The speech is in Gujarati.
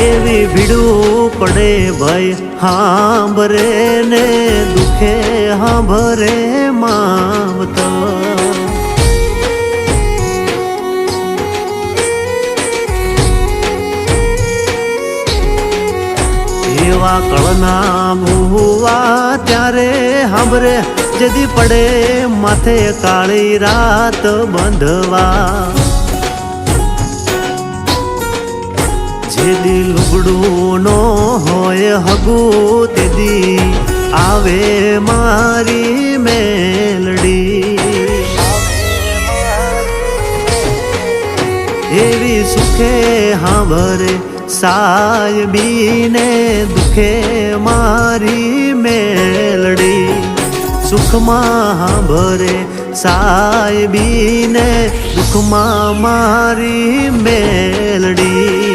એવી ભીડું પડે ભાઈ હાંભરે ને દુખે હાંભરે માવતર એવા કળના ભૂવા ત્યારે હાંભરે જદી પડે માથે કાળી રાત બંધવા જેદી લુગડું નો હોય હગું તેદી આવે મારી મેલડી એવી સુખે હાંભરે સાયબીને દુખે મારી મેલડી સુખમાં હાંભરે સાયબીને દુખમાં મારી મેલડી